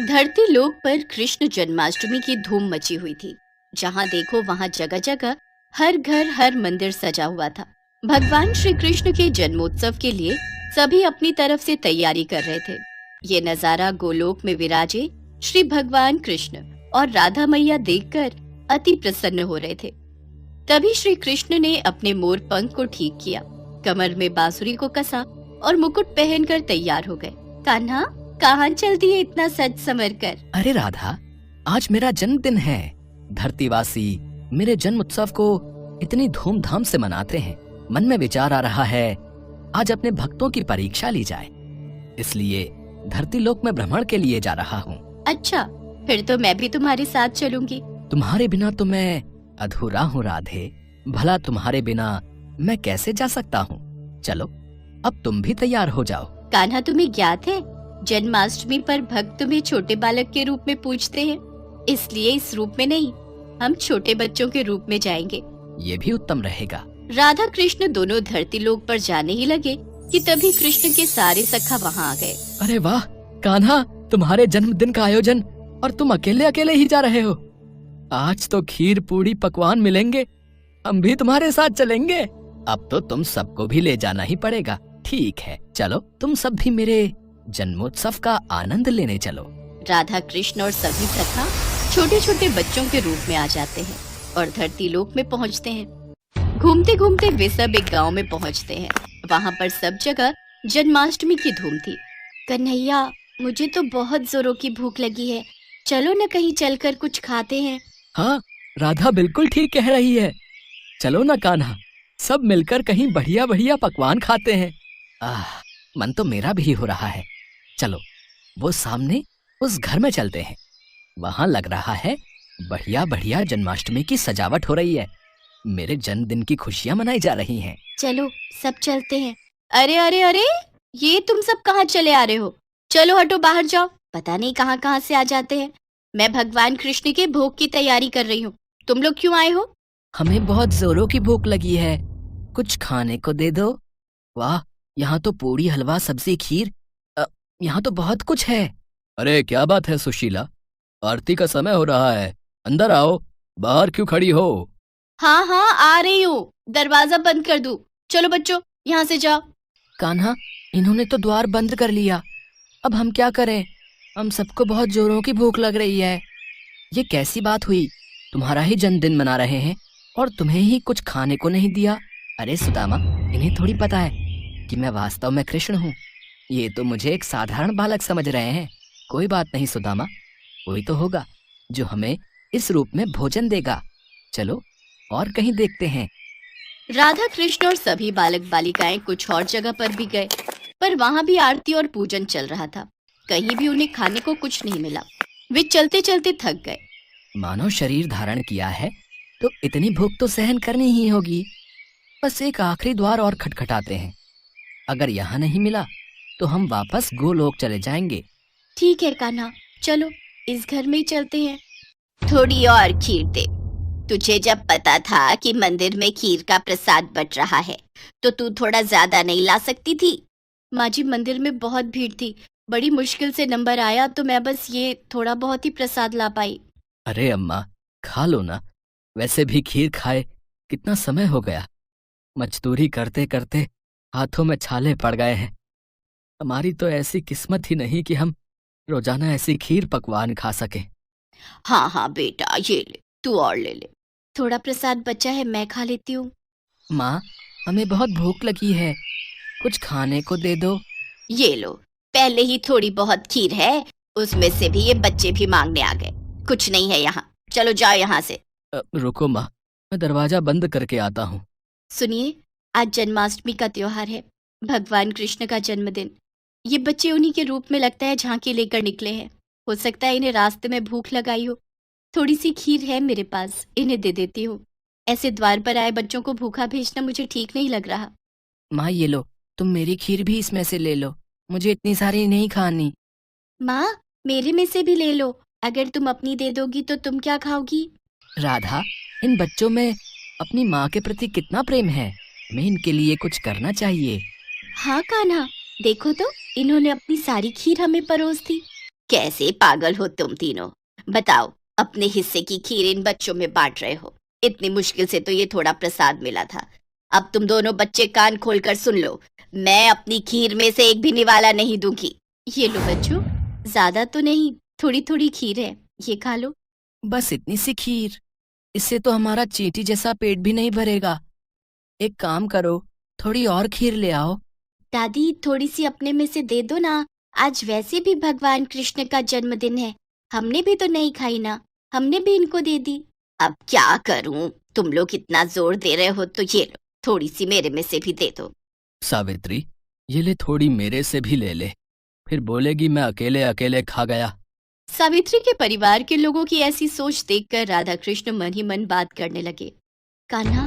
धरती लोक पर कृष्ण जन्माष्टमी की धूम मची हुई थी। जहाँ देखो वहाँ जगह जगह, हर घर हर मंदिर सजा हुआ था। भगवान श्री कृष्ण के जन्मोत्सव के लिए सभी अपनी तरफ से तैयारी कर रहे थे। ये नजारा गोलोक में विराजे श्री भगवान कृष्ण और राधा मैया देखकर अति प्रसन्न हो रहे थे। तभी श्री कृष्ण ने अपने मोर पंख को ठीक किया, कमर में बांसुरी को कसा और मुकुट पहनकर तैयार हो गए। कान्हा, कहाँ चल दिए इतना सज संवर कर? अरे राधा, आज मेरा जन्मदिन है। धरतीवासी मेरे जन्म उत्सव को इतनी धूमधाम से मनाते हैं। मन में विचार आ रहा है आज अपने भक्तों की परीक्षा ली जाए, इसलिए धरती लोक में भ्रमण के लिए जा रहा हूँ। अच्छा, फिर तो मैं भी तुम्हारे साथ चलूंगी। तुम्हारे बिना तो मैं अधूरा हूँ राधे। भला तुम्हारे बिना मैं कैसे जा सकता हूँ? चलो, अब तुम भी तैयार हो जाओ। कान्हा, तुम्हें ज्ञात है जन्माष्टमी पर भक्त तुम्हें छोटे बालक के रूप में पूजते हैं, इसलिए इस रूप में नहीं, हम छोटे बच्चों के रूप में जाएंगे। ये भी उत्तम रहेगा। राधा कृष्ण दोनों धरती लोक पर जाने ही लगे कि तभी कृष्ण के सारे सखा वहाँ आ गए। अरे वाह कान्हा, तुम्हारे जन्मदिन का आयोजन और तुम अकेले अकेले ही जा रहे हो। आज तो खीर पूड़ी पकवान मिलेंगे, हम भी तुम्हारे साथ चलेंगे। अब तो तुम सबको भी ले जाना ही पड़ेगा। ठीक है, चलो तुम सब भी मेरे जन्मोत्सव का आनंद लेने चलो। राधा कृष्ण और सभी सखा छोटे छोटे बच्चों के रूप में आ जाते हैं और धरती लोक में पहुंचते हैं। घूमते घूमते वे सब एक गांव में पहुंचते हैं। वहां पर सब जगह जन्माष्टमी की धूम थी। कन्हैया, मुझे तो बहुत जोरों की भूख लगी है, चलो न कहीं चलकर कुछ खाते हैं। हाँ, राधा बिल्कुल ठीक कह रही है। चलो ना कान्हा, सब मिलकर कहीं बढ़िया बढ़िया पकवान खाते हैं। मन तो मेरा भी हो रहा है। चलो, वो सामने उस घर में चलते हैं। वहाँ लग रहा है बढ़िया बढ़िया जन्माष्टमी की सजावट हो रही है। मेरे जन्मदिन की खुशियाँ मनाई जा रही हैं। चलो, सब चलते हैं। अरे अरे अरे, ये तुम सब कहाँ चले आ रहे हो? चलो हटो, बाहर जाओ। पता नहीं कहाँ कहाँ से आ जाते हैं। मैं भगवान कृष्ण के भोग की तैयारी कर रही हूँ। तुम लोग क्यों आए हो? हमें बहुत जोरों की भूख लगी है, कुछ खाने को दे दो। वाह, यहाँ तो पूरी, हलवा, सब्जी, खीर, यहाँ तो बहुत कुछ है। अरे क्या बात है सुशीला, आरती का समय हो रहा है, अंदर आओ। बाहर क्यों खड़ी हो? हाँ हाँ, आ रही हूँ। दरवाजा बंद कर दूँ? चलो बच्चों, यहाँ से जाओ। कान्हा, इन्होंने तो द्वार बंद कर लिया। अब हम क्या करें? हम सबको बहुत जोरों की भूख लग रही है। ये कैसी बात हुई? तुम्हारा ही जन्मदिन मना रहे हैं और तुम्हें ही कुछ खाने को नहीं दिया। अरे सुदामा, इन्हें थोड़ी पता है कि मैं वास्तव में कृष्ण हूँ। ये तो मुझे एक साधारण बालक समझ रहे हैं। कोई बात नहीं सुदामा, कोई तो होगा जो हमें इस रूप में भोजन देगा। चलो और कहीं देखते हैं। राधा कृष्ण और सभी बालक बालिकाएं कुछ और जगह पर भी गए, पर वहाँ भी आरती और पूजन चल रहा था। कहीं भी उन्हें खाने को कुछ नहीं मिला। वे चलते चलते थक गए। मानव शरीर धारण किया है तो इतनी भूख तो सहन करनी ही होगी। बस एक आखिरी द्वार और खटखटाते हैं। अगर यहाँ नहीं मिला तो हम वापस गोलोक चले जाएंगे। ठीक है कान्हा, चलो इस घर में ही चलते हैं। थोड़ी और खीर दे। तुझे जब पता था कि मंदिर में खीर का प्रसाद बट रहा है तो तू थोड़ा ज्यादा नहीं ला सकती थी? माँ जी, मंदिर में बहुत भीड़ थी, बड़ी मुश्किल से नंबर आया तो मैं बस ये थोड़ा बहुत ही प्रसाद ला पाई। अरे अम्मा, खा लो ना। वैसे भी खीर खाए कितना समय हो गया। मजदूरी करते करते हाथों में छाले पड़ गए हैं। हमारी तो ऐसी किस्मत ही नहीं कि हम रोजाना ऐसी खीर पकवान खा सकें। हाँ हाँ बेटा, ये ले, तू और ले ले। थोड़ा प्रसाद बचा है, मैं खा लेती हूँ। माँ, हमें बहुत भूख लगी है, कुछ खाने को दे दो। ये लो, पहले ही थोड़ी बहुत खीर है, उसमें से भी ये बच्चे भी मांगने आ गए। कुछ नहीं है यहाँ, चलो जाओ यहाँ से। रुको माँ, मैं दरवाजा बंद करके आता हूँ। सुनिए, आज जन्माष्टमी का त्योहार है, भगवान कृष्ण का जन्मदिन। ये बच्चे उन्हीं के रूप में लगता है झांकी लेकर निकले हैं। हो सकता है इन्हें रास्ते में भूख लगाई हो। थोड़ी सी खीर है मेरे पास, इन्हें दे देती हूँ। ऐसे द्वार पर आए बच्चों को भूखा भेजना मुझे ठीक नहीं लग रहा। माँ ये लो, तुम मेरी खीर भी इसमें से ले लो, मुझे इतनी सारी नहीं खानी। माँ, मेरे में से भी ले लो। अगर तुम अपनी दे दोगी तो तुम क्या खाओगी? राधा, इन बच्चों में अपनी माँ के प्रति कितना प्रेम है, हमें इनके लिए कुछ करना चाहिए। हाँ कान्हा, देखो तो इन्होंने अपनी सारी खीर हमें परोस दी। कैसे पागल हो तुम तीनों। बताओ, अपने हिस्से की खीर इन बच्चों में बांट रहे हो। इतनी मुश्किल से तो ये थोड़ा प्रसाद मिला था। अब तुम दोनों बच्चे कान खोलकर सुन लो, मैं अपनी खीर में से एक भी निवाला नहीं दूंगी। ये लो बच्चों, ज्यादा तो नहीं, थोड़ी थोड़ी खीर है, ये खा लो। बस इतनी सी खीर, इससे तो हमारा चींटी जैसा पेट भी नहीं भरेगा। एक काम करो, थोड़ी और खीर ले आओ। दादी, थोड़ी सी अपने में से दे दो ना, आज वैसे भी भगवान कृष्ण का जन्मदिन है, हमने भी तो नहीं खाई ना, हमने भी इनको दे दी। अब क्या करूं, तुम लोग इतना जोर दे रहे हो तो ये लो, थोड़ी सी मेरे में से भी दे दो। सावित्री, ये ले थोड़ी मेरे से भी ले ले, फिर बोलेगी मैं अकेले अकेले खा गया। सावित्री के परिवार के लोगों की ऐसी सोच देखकर राधा कृष्ण मन ही मन बात करने लगे। कान्हा,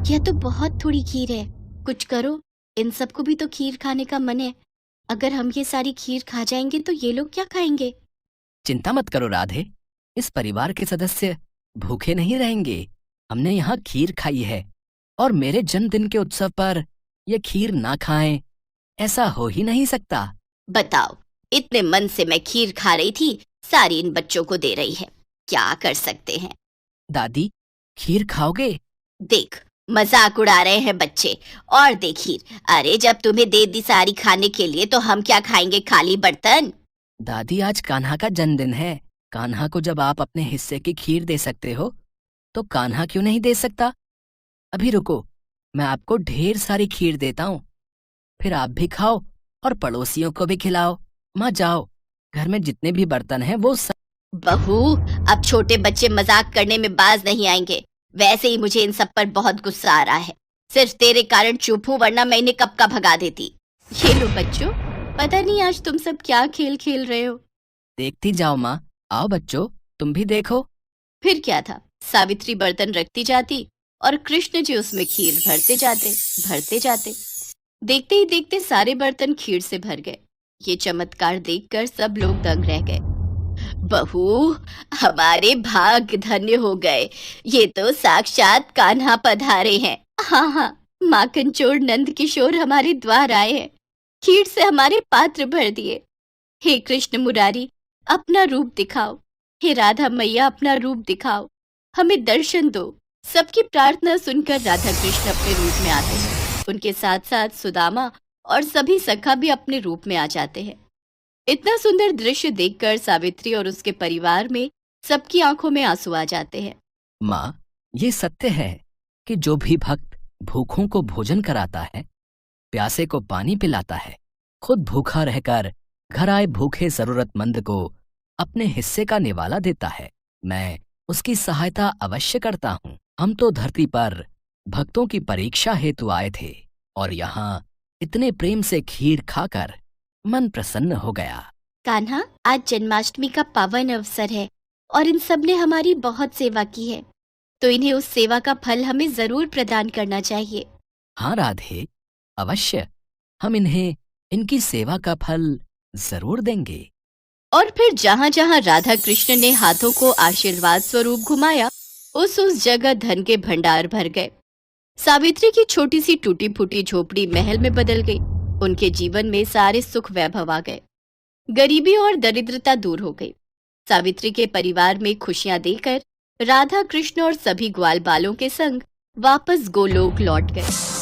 यह तो बहुत थोड़ी खीर है, कुछ करो, इन सबको भी तो खीर खाने का मन है। अगर हम ये सारी खीर खा जाएंगे तो ये लोग क्या खाएंगे? चिंता मत करो राधे, इस परिवार के सदस्य भूखे नहीं रहेंगे। हमने यहाँ खीर खाई है और मेरे जन्मदिन के उत्सव पर ये खीर ना खाएं, ऐसा हो ही नहीं सकता। बताओ, इतने मन से मैं खीर खा रही थी, सारी इन बच्चों को दे रही है, क्या कर सकते हैं। दादी, खीर खाओगे? देख, मजाक उड़ा रहे हैं बच्चे। और दे खीर। अरे जब तुम्हें दे दी सारी खाने के लिए तो हम क्या खाएंगे, खाली बर्तन? दादी, आज कान्हा का जन्मदिन है। कान्हा को जब आप अपने हिस्से की खीर दे सकते हो तो कान्हा क्यों नहीं दे सकता? अभी रुको, मैं आपको ढेर सारी खीर देता हूँ, फिर आप भी खाओ और पड़ोसियों को भी खिलाओ। माँ जाओ, घर में जितने भी बर्तन हैं वो सब। बहू, अब छोटे बच्चे मजाक करने में बाज नहीं आएंगे। वैसे ही मुझे इन सब पर बहुत गुस्सा आ रहा है। सिर्फ तेरे कारण चुप हूँ, वरना मैं इन्हें कब का भगा देती। ये लो बच्चों, पता नहीं आज तुम सब क्या खेल खेल रहे हो। देखती जाओ माँ, आओ बच्चों, तुम भी देखो। फिर क्या था, सावित्री बर्तन रखती जाती और कृष्ण जी उसमें खीर भरते जाते, भरते जाते। देखते ही देखते सारे बर्तन खीर से भर गए। ये चमत्कार देखकर सब लोग दंग रह गए। बहू, हमारे भाग्य धन्य हो गए, ये तो साक्षात कान्हा पधारे हैं। हाँ हाँ, माखन चोर नंद किशोर हमारे द्वार आए हैं, खीर से हमारे पात्र भर दिए। हे कृष्ण मुरारी, अपना रूप दिखाओ। हे राधा मैया, अपना रूप दिखाओ, हमें दर्शन दो। सबकी प्रार्थना सुनकर राधा कृष्ण अपने रूप में आते हैं। उनके साथ साथ सुदामा और सभी सखा भी अपने रूप में आ जाते हैं। इतना सुंदर दृश्य देखकर सावित्री और उसके परिवार में सबकी आंखों में आंसू आ जाते हैं। माँ, ये सत्य है कि जो भी भक्त भूखों को भोजन कराता है, प्यासे को पानी पिलाता है, खुद भूखा रहकर घर आए भूखे जरूरतमंद को अपने हिस्से का निवाला देता है, मैं उसकी सहायता अवश्य करता हूँ। हम तो धरती पर भक्तों की परीक्षा हेतु आए थे और यहाँ इतने प्रेम से खीर खाकर मन प्रसन्न हो गया। कान्हा, आज जन्माष्टमी का पावन अवसर है और इन सब ने हमारी बहुत सेवा की है, तो इन्हें उस सेवा का फल हमें जरूर प्रदान करना चाहिए। हाँ राधे, अवश्य, हम इन्हें इनकी सेवा का फल जरूर देंगे। और फिर जहाँ जहाँ राधा कृष्ण ने हाथों को आशीर्वाद स्वरूप घुमाया, उस जगह धन के भंडार भर गए। सावित्री की छोटी सी टूटी फूटी झोपड़ी महल में बदल गई। उनके जीवन में सारे सुख वैभव आ गए, गरीबी और दरिद्रता दूर हो गई। सावित्री के परिवार में खुशियां देकर राधा कृष्ण और सभी ग्वाल बालों के संग वापस गोलोक लौट गए।